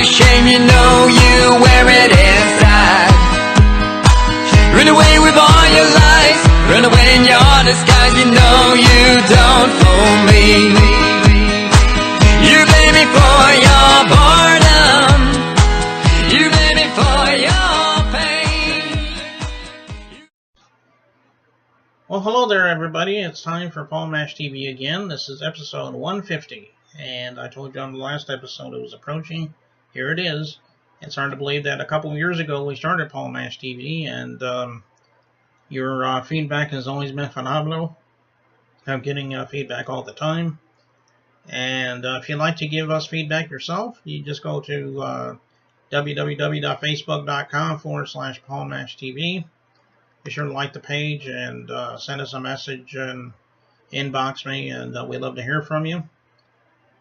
your shame, you know you wear it inside. Run away with all your lies, run away in your disguise, you know you don't fool me. You blame me for your boredom, you blame me for your pain. Well, hello there, everybody. It's time for Paul Mash TV again. This is episode 150, and I told you on the last episode it was approaching. Here it is. It's hard to believe that a couple of years ago we started Paul Mash TV, and your feedback has always been phenomenal. I'm getting feedback all the time. And if you'd like to give us feedback yourself, you just go to www.facebook.com/Paul Mash TV. Be sure to like the page and send us a message and inbox me, and we'd love to hear from you.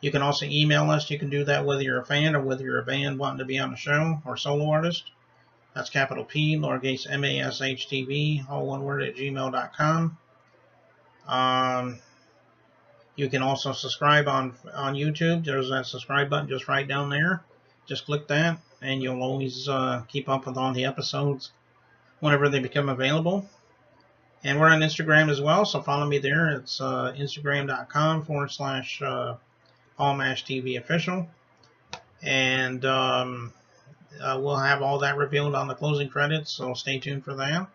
You can also email us. You can do that whether you're a fan or whether you're a band wanting to be on the show or solo artist. That's capital P, lowercase MASHTV, all one word, at gmail.com. You can also subscribe on YouTube. There's that subscribe button just right down there. Just click that, and you'll always keep up with all the episodes whenever they become available. And we're on Instagram as well, so follow me there. It's instagram.com/Paul Mash TV official. And we'll have all that revealed on the closing credits, so stay tuned for that.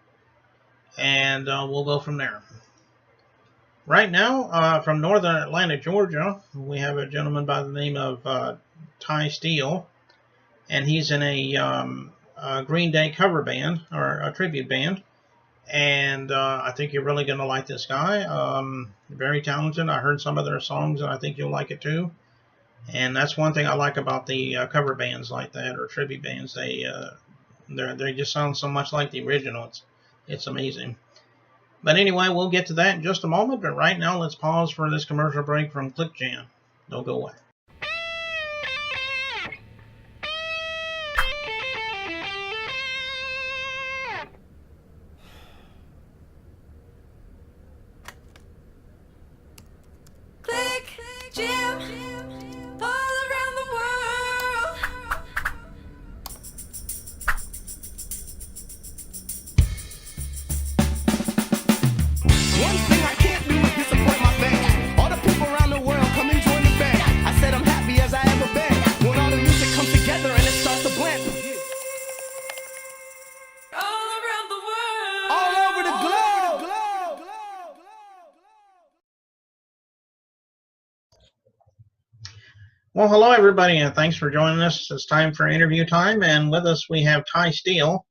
And we'll go from there. Right now, from northern Atlanta, Georgia, we have a gentleman by the name of Steele, and he's in a Green Day cover band, or a tribute band, and I think you're really going to like this guy. Very talented. I heard some of their songs, and I think you'll like it too. And that's one thing I like about the cover bands like that, or tribute bands. They just sound so much like the original. It's amazing. But anyway, we'll get to that in just a moment. But right now, let's pause for this commercial break from Click Jam. Don't go away. Click Jam, all around the world. One thing I can't do is disappoint my fans. All the people around the world come and join the band. I said I'm happy as I ever been. When all the music comes together and it starts to blend. All around the world. All over the globe. Well, hello, everybody, and thanks for joining us. It's time for interview time, and with us we have Steele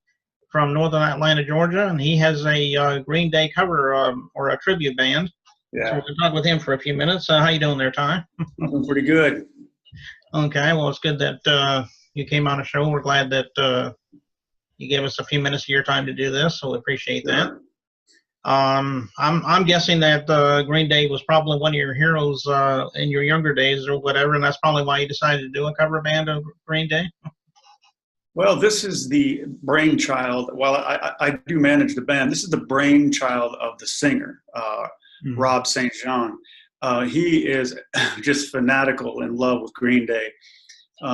from northern Atlanta, Georgia, and he has a Green Day cover or a tribute band. Yeah, So we're going to talk with him for a few minutes. How you doing there, Ty? I'm pretty good. Okay, well, it's good that you came on the show. We're glad that you gave us a few minutes of your time to do this, so we appreciate that. I'm guessing that Green Day was probably one of your heroes in your younger days or whatever, and that's probably why you decided to do a cover band of Green Day. Well, this is the brainchild. While I do manage the band, this is the brainchild of the singer, Rob St. John. He is just fanatical in love with Green Day.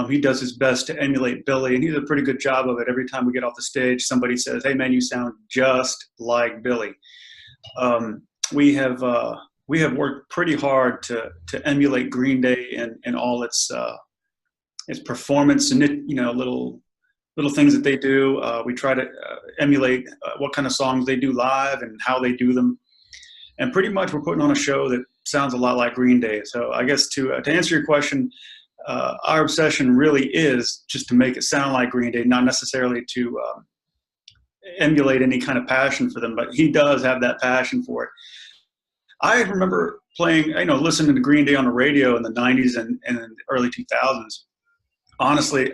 He does his best to emulate Billy, and he does a pretty good job of it. Every time we get off the stage, somebody says, "Hey, man, you sound just like Billy." We have worked pretty hard to emulate Green Day and all its performance and little things that they do. We try to emulate what kind of songs they do live and how they do them, and pretty much we're putting on a show that sounds a lot like Green Day. So I guess to answer your question, our obsession really is just to make it sound like Green Day, not necessarily to emulate any kind of passion for them, but he does have that passion for it. I remember playing, listening to Green Day on the radio in the 90s and early 2000s. Honestly,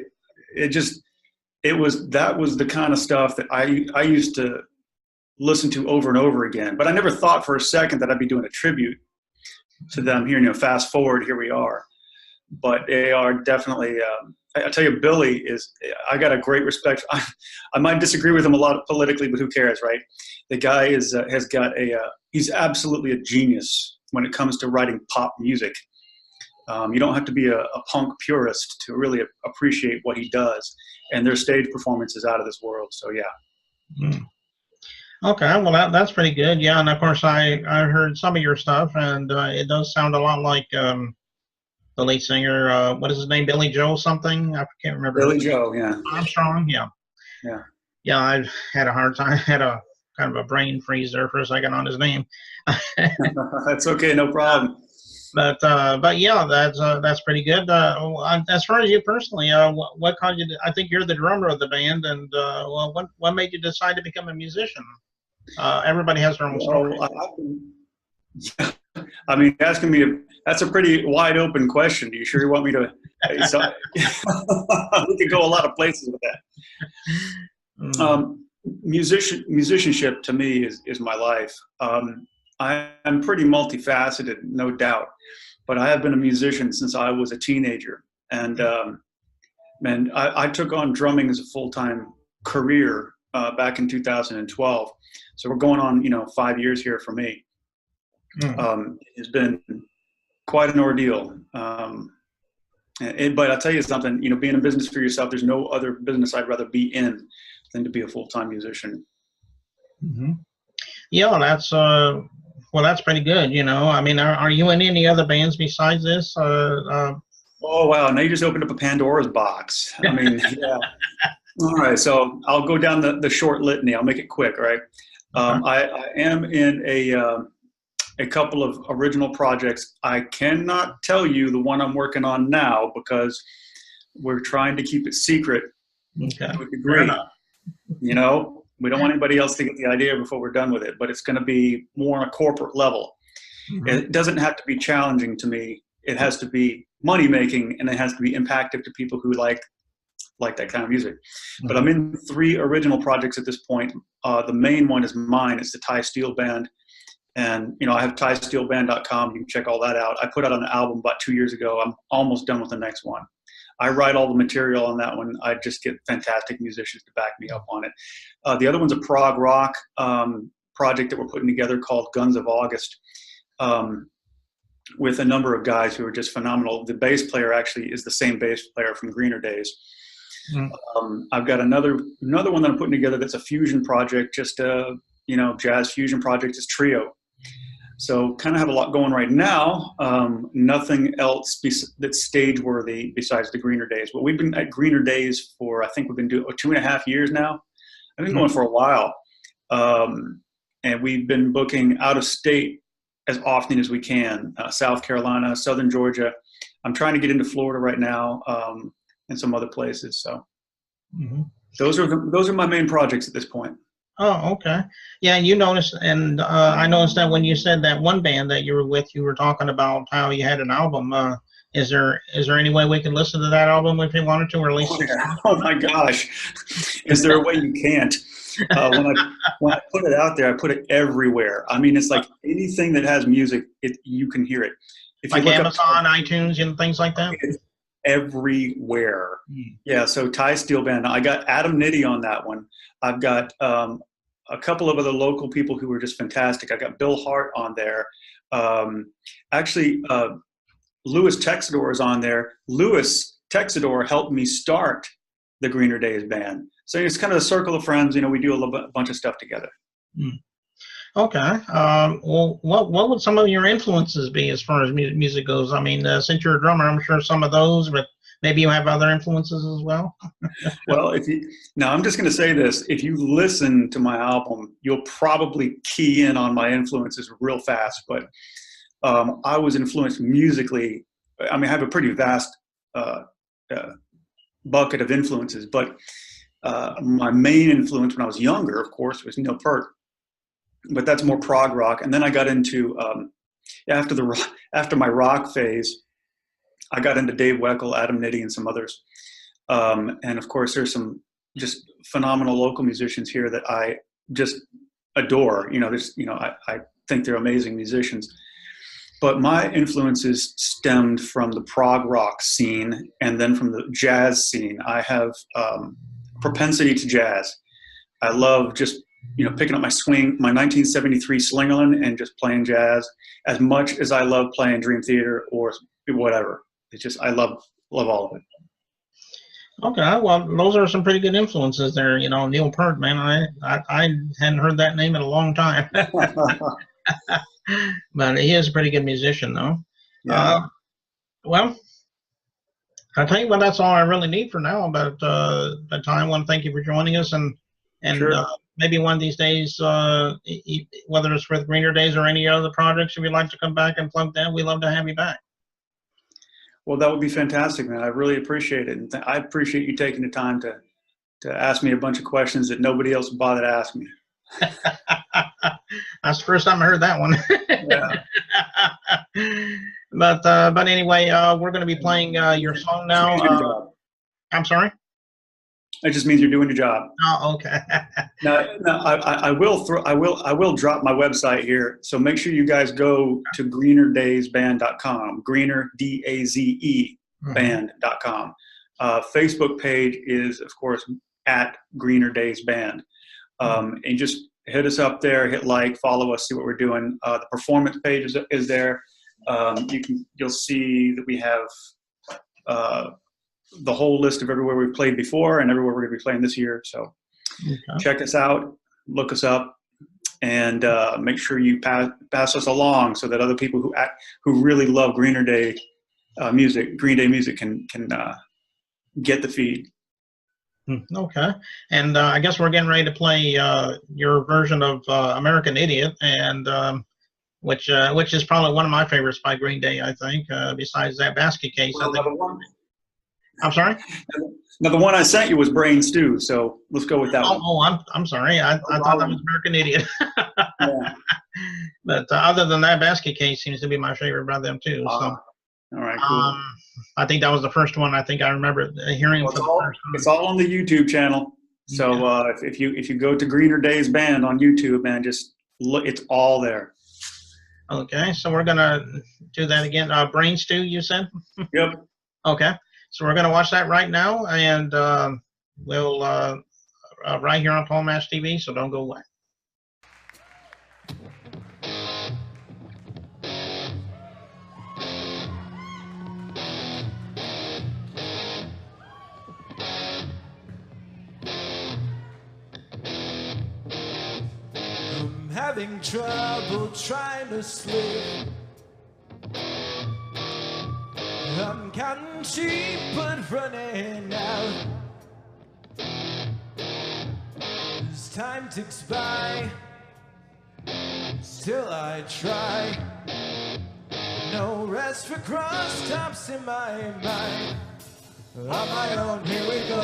that was the kind of stuff that I used to listen to over and over again. But I never thought for a second that I'd be doing a tribute to them here. Fast forward, here we are. But they are definitely, I tell you, Billy I got a great respect. I might disagree with him a lot politically, but who cares, right? The guy he's absolutely a genius when it comes to writing pop music. You don't have to be a punk purist to really appreciate what he does, and their stage performance is out of this world. So yeah. Mm. Okay, well that's pretty good. Yeah, and of course I heard some of your stuff, and it does sound a lot like the lead singer. What is his name? Billy Joe something? I can't remember. Billy Joe, yeah. Armstrong. Yeah. Yeah. Yeah, I had a hard time. I had a kind of a brain freeze there for a second on his name. That's okay, no problem. But yeah, that's pretty good. As far as you personally, what caused you? I think you're the drummer of the band, and well, what made you decide to become a musician? Everybody has their own story. Yeah. I mean, asking me that's a pretty wide open question. Do you sure you want me to? So, we could go a lot of places with that. Musicianship to me is my life. I'm pretty multifaceted, no doubt, but I have been a musician since I was a teenager. And man, I took on drumming as a full-time career back in 2012. So we're going on, 5 years here for me. It's been quite an ordeal. But I'll tell you something, being in business for yourself, there's no other business I'd rather be in than to be a full-time musician. Mm-hmm. Yeah, that's pretty good. I mean, are you in any other bands besides this? Oh wow! Now you just opened up a Pandora's box. I mean, yeah. All right, so I'll go down the short litany. I'll make it quick. All right. I am in a couple of original projects. I cannot tell you the one I'm working on now because we're trying to keep it secret to a degree. We don't want anybody else to get the idea before we're done with it, but it's going to be more on a corporate level. Mm-hmm. It doesn't have to be challenging to me. It has to be money making, and it has to be impactful to people who like that kind of music. Mm-hmm. But I'm in 3 original projects at this point. The main one is mine. It's the Steele Band. And, I have TySteeleBand.com. You can check all that out. I put out an album about 2 years ago. I'm almost done with the next one. I write all the material on that one. I just get fantastic musicians to back me up on it. The other one's a prog rock project that we're putting together called Guns of August, with a number of guys who are just phenomenal. The bass player actually is the same bass player from Greener Daze. Mm-hmm. I've got another one that I'm putting together that's a fusion project, just a jazz fusion project. It's trio. So kind of have a lot going right now. Nothing else that's stage worthy besides the Greener Daze. But we've been at Greener Daze for, I think we've been doing 2.5 years now. I've been going for a while. And we've been booking out of state as often as we can. South Carolina, Southern Georgia. I'm trying to get into Florida right now, and some other places. So those are my main projects at this point. Oh, okay. Yeah, you noticed, and I noticed that when you said that one band that you were with, you were talking about how you had an album. Is there any way we can listen to that album if you wanted to, or at least? Oh my gosh, is there a way you can't? When I put it out there, I put it everywhere. I mean, it's like anything that has music, you can hear it. If like you look Amazon, iTunes, and things like that. It's everywhere. Yeah. So Steele Band. I got Adam Nitty on that one. I've got a couple of other local people who were just fantastic. I got Bill Hart on there. Actually, Louis Texador is on there. Louis Texador helped me start the Greener Daze band. So it's kind of a circle of friends. We do a bunch of stuff together. Okay. Well, what would some of your influences be as far as music goes? I mean, since you're a drummer, I'm sure some of those, but maybe you have other influences as well. Well, I'm just going to say this. If you listen to my album, you'll probably key in on my influences real fast. But I was influenced musically. I mean, I have a pretty vast bucket of influences. But my main influence when I was younger, of course, was Neil Peart. But that's more prog rock. And then I got into, after my rock phase, I got into Dave Weckl, Adam Nitty, and some others. And of course, there's some just phenomenal local musicians here that I just adore. I think they're amazing musicians. But my influences stemmed from the prog rock scene and then from the jazz scene. I have propensity to jazz. I love just picking up my 1973 Slingerland and just playing jazz as much as I love playing Dream Theater or whatever. It's just, I love all of it. Okay, well, those are some pretty good influences there. Neil Peart, man, I hadn't heard that name in a long time. But he is a pretty good musician, though. Yeah. Well, I tell you what, that's all I really need for now. But I want to thank you for joining us, and Sure. maybe one of these days, whether it's with Greener Days or any other projects, if you'd like to come back and plug them, we'd love to have you back. Well, that would be fantastic, man. I really appreciate it. And I appreciate you taking the time to ask me a bunch of questions that nobody else would bother to ask me. That's the first time I heard that one. Yeah. But anyway, we're going to be playing your song now. I'm sorry? That just means you're doing your job. Oh, okay. Now, I will drop my website here. So make sure you guys go to greenerdazeband.com. Greener, DAZE band.com. Facebook page is, of course, at Greener Daze Band. And just hit us up there, hit like, follow us, see what we're doing. The performance page is there. You'll see that we have the whole list of everywhere we've played before and everywhere we're going to be playing this year. So check us out, look us up, and make sure you pass us along so that other people who really love Green Day music can get the feed. Okay, and I guess we're getting ready to play your version of American Idiot, and which is probably one of my favorites by Green Day, I think, besides that Basket Case. Well, I'm sorry? Now, the one I sent you was Brain Stew, so let's go with that one. Oh, I'm sorry. I thought that was American Idiot. Yeah. But other than that, Basket Case seems to be my favorite by them, too. So, all right, cool. I think that was the first one. I think I remember hearing for the first time. It's all on the YouTube channel. So if you go to Greener Daze Band on YouTube, man, just look, it's all there. Okay, so we're gonna do that again. Brain Stew, you said? Yep. Okay, so we're gonna watch that right now, and we'll right here on Paul Mash TV. So don't go away. Having trouble trying to sleep. I'm counting sheep but running out. As time ticks by, still I try. No rest for cross stops in my mind. On my own, here we go.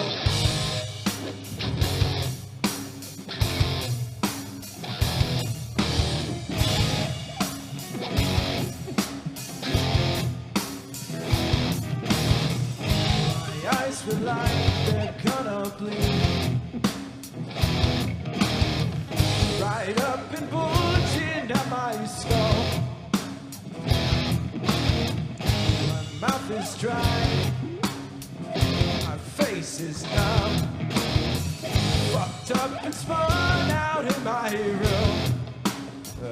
Feel like they're gonna bleed right up and bulging down my skull. My mouth is dry, my face is numb, fucked up and spun out in my room.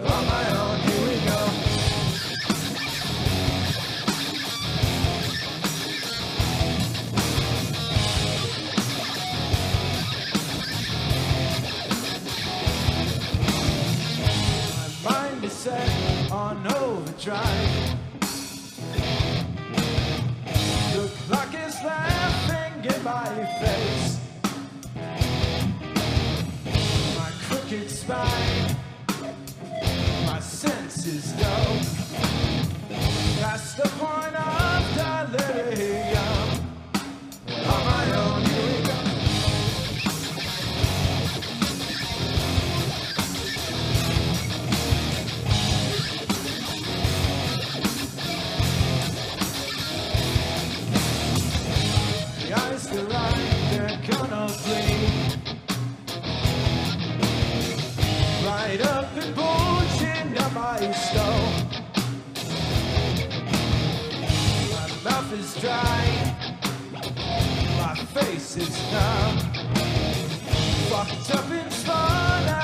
On my own, here we go. Set on overdrive. The clock is laughing in my face. My crooked spine, my senses go past the point of delirium. On my own, here we go. They're gonna bleed right up and bulging down my skull. My mouth is dry, my face is numb, fucked up and spun out.